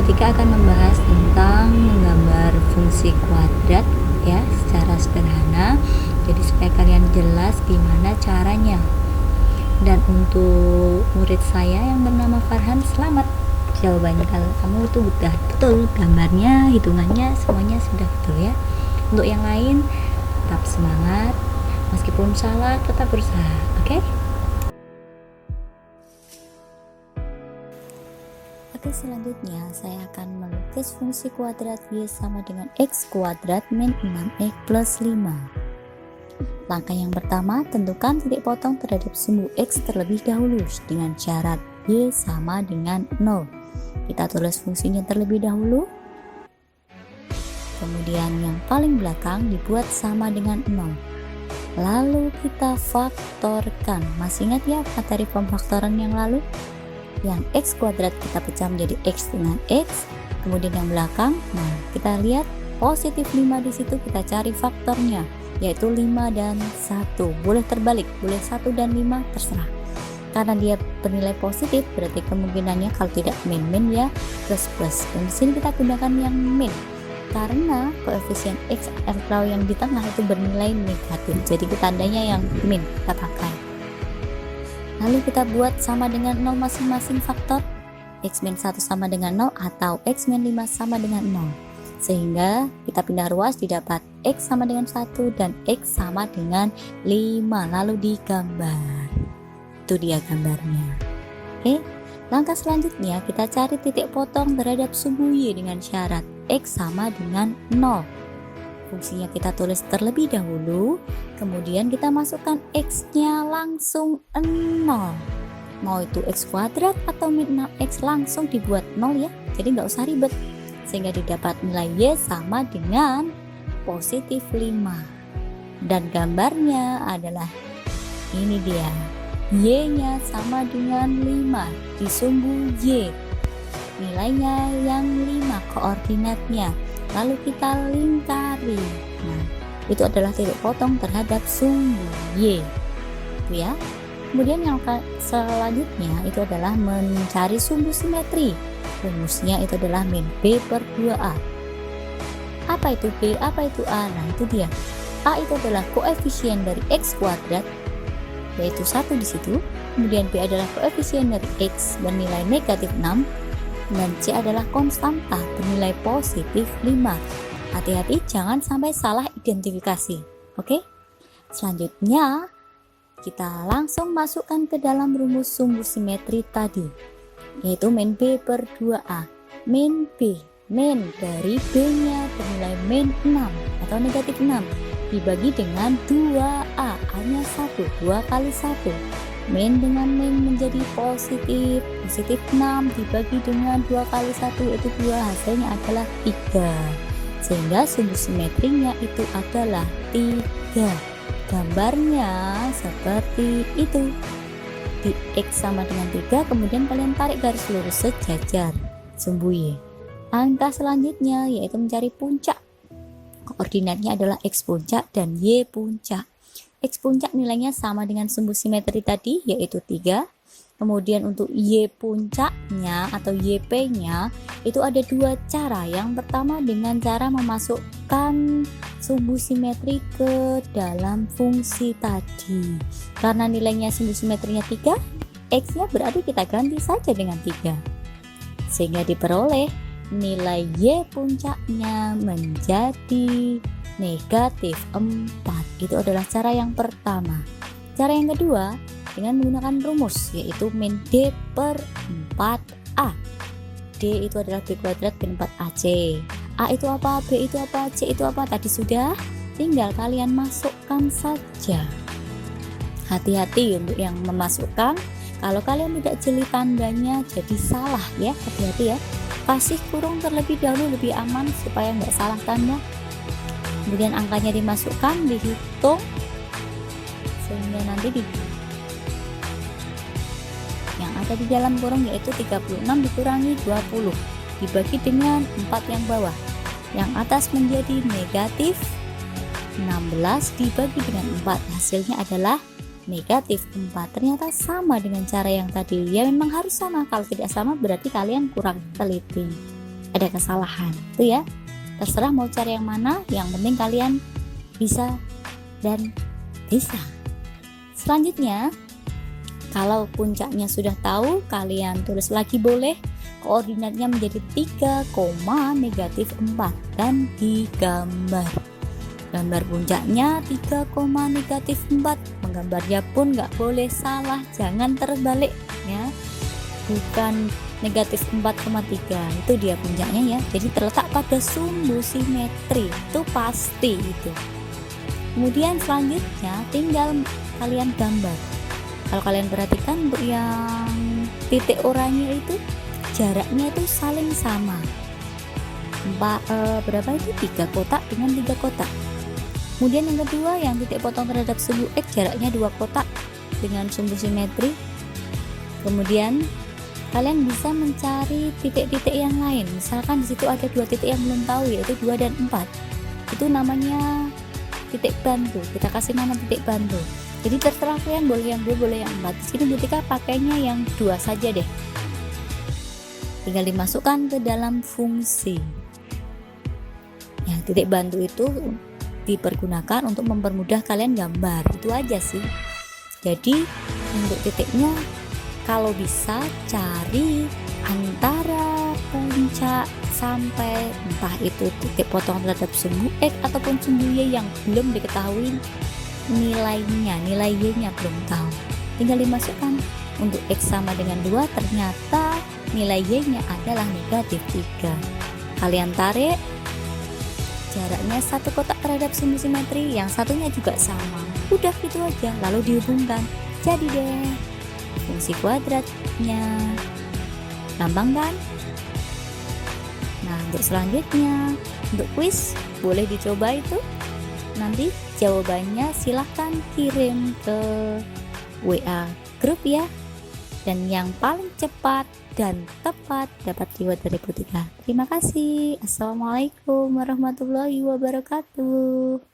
ketiga akan membahas tentang menggambar fungsi kuadrat ya secara sederhana. Jadi supaya kalian jelas gimana caranya. Dan untuk murid saya yang bernama Farhan, selamat jawabannya. Kalau kamu itu udah betul gambarnya, hitungannya semuanya sudah betul ya. Untuk yang lain tetap semangat, meskipun salah tetap berusaha, oke? Oke, selanjutnya saya akan melukis fungsi kuadrat Y sama dengan X kuadrat min 6X plus 5. Langkah yang pertama, tentukan titik potong terhadap sumbu X terlebih dahulu dengan syarat Y sama dengan 0. Kita tulis fungsinya terlebih dahulu. Kemudian yang paling belakang dibuat sama dengan 0. Lalu kita faktorkan. Masih ingat ya materi pemfaktoran yang lalu? Yang X kuadrat kita pecah menjadi X dengan X. Kemudian yang belakang, nah kita lihat positif 5 di situ, kita cari faktornya, yaitu 5 dan 1. Boleh terbalik, boleh 1 dan 5, terserah. Karena dia bernilai positif, berarti kemungkinannya kalau tidak min ya plus. Dan di sini kita gunakan yang min, karena koefisien X atau yang di tengah itu bernilai negatif. Jadi tandanya yang min kita pakai. Lalu kita buat sama dengan 0 masing-masing faktor. X min 1 sama dengan 0 atau X min 5 sama dengan 0. Sehingga kita pindah ruas didapat X sama dengan 1 dan X sama dengan 5. Lalu digambar. Itu dia gambarnya. Oke, langkah selanjutnya kita cari titik potong terhadap sumbu Y dengan syarat X sama dengan 0. Fungsinya kita tulis terlebih dahulu, kemudian kita masukkan X nya langsung 0. Mau itu X kuadrat atau min 6X langsung dibuat 0 ya, jadi nggak usah ribet. Sehingga didapat nilai Y sama dengan positif 5. Dan gambarnya adalah ini dia, Y nya sama dengan 5 di sumbu Y, nilainya yang 5 koordinatnya, lalu kita lingkari. Nah, itu adalah titik potong terhadap sumbu Y itu ya. Kemudian yang selanjutnya itu adalah mencari sumbu simetri. Rumusnya itu adalah min B per 2A. Apa itu B? Apa itu A? Nah itu dia. A itu adalah koefisien dari X kuadrat, yaitu 1 di situ. Kemudian B adalah koefisien dari X bernilai negatif 6. Dan C adalah konstanta bernilai positif 5. Hati-hati jangan sampai salah identifikasi. Oke? Selanjutnya kita langsung masukkan ke dalam rumus sumbu simetri tadi, yaitu min B per 2A. Min B, min dari B nya bernilai min 6 atau negatif 6 dibagi dengan 2A, A nya 1, 2 kali 1. Min dengan min menjadi positif 6 dibagi dengan 2 kali 1 yaitu 2, hasilnya adalah 3. Sehingga sumbu simetrinya itu adalah 3. Gambarnya seperti itu. Di X sama dengan 3, kemudian kalian tarik garis lurus sejajar sumbu Y. Langkah selanjutnya yaitu mencari puncak. Koordinatnya adalah X puncak dan Y puncak. X puncak nilainya sama dengan sumbu simetri tadi, yaitu 3. Kemudian untuk Y puncaknya atau YP-nya itu ada 2 cara. Yang pertama dengan cara memasukkan sumbu simetri ke dalam fungsi tadi. Karena nilainya sumbu simetrinya 3, X-nya berarti kita ganti saja dengan 3. Sehingga diperoleh nilai Y puncaknya menjadi negatif 4. Itu adalah cara yang pertama. Cara yang kedua dengan menggunakan rumus, yaitu min D per 4A. D itu adalah B kuadrat per 4AC. A itu apa, B itu apa, C itu apa, tadi sudah, tinggal kalian masukkan saja. Hati-hati untuk yang memasukkan, kalau kalian tidak jeli tandanya jadi salah ya, hati-hati ya. Kasih kurung terlebih dahulu lebih aman supaya nggak salah tanda. Kemudian angkanya dimasukkan, dihitung sehingga nanti yang ada di dalam kurung yaitu 36 dikurangi 20 dibagi dengan 4 yang bawah. Yang atas menjadi negatif 16 dibagi dengan 4, hasilnya adalah negatif 4. Ternyata sama dengan cara yang tadi. Ya memang harus sama, kalau tidak sama berarti kalian kurang teliti. ada kesalahan. Itu ya, terserah mau cari yang mana, yang penting kalian bisa dan bisa. Selanjutnya, kalau puncaknya sudah tahu, kalian tulis lagi boleh. Koordinatnya menjadi 3, -4 dan digambar. Gambar puncaknya 3, -4. Menggambarnya pun nggak boleh salah, jangan terbalik ya. Bukan -4,3, itu dia puncaknya ya. Jadi terletak pada sumbu simetri, itu pasti itu. Kemudian selanjutnya tinggal kalian gambar. Kalau kalian perhatikan untuk yang titik oranye itu jaraknya itu saling sama. Berapa itu? 3 kotak dengan 3 kotak. Kemudian yang kedua, yang titik potong terhadap sumbu X jaraknya 2 kotak dengan sumbu simetri. Kemudian kalian bisa mencari titik-titik yang lain. Misalkan di situ ada 2 titik yang belum tahu, yaitu 2 dan 4. Itu namanya titik bantu. Kita kasih nama titik bantu. Jadi terserah kalian, boleh yang 2, boleh yang 4. Di sini Butika pakainya yang 2 saja deh. Tinggal dimasukkan ke dalam fungsi. Ya, titik bantu itu dipergunakan untuk mempermudah kalian gambar. Itu aja sih. Jadi untuk titiknya kalau bisa cari antara puncak sampai entah itu titik potong terhadap sumbu X ataupun sumbu Y yang belum diketahui nilainya, nilai Y-nya belum tahu. Tinggal dimasukkan. Untuk X sama dengan 2, ternyata nilai Y-nya adalah -3. Kalian tarik, jaraknya 1 kotak terhadap sumbu simetri, yang satunya juga sama. Udah gitu aja, lalu dihubungkan. Jadi deh fungsi kuadratnya. Gampang kan? Nah, untuk selanjutnya, untuk kuis boleh dicoba itu. Nanti jawabannya silahkan kirim ke WA grup ya. Dan yang paling cepat dan tepat dapat reward dari Butika. Terima kasih. Assalamualaikum warahmatullahi wabarakatuh.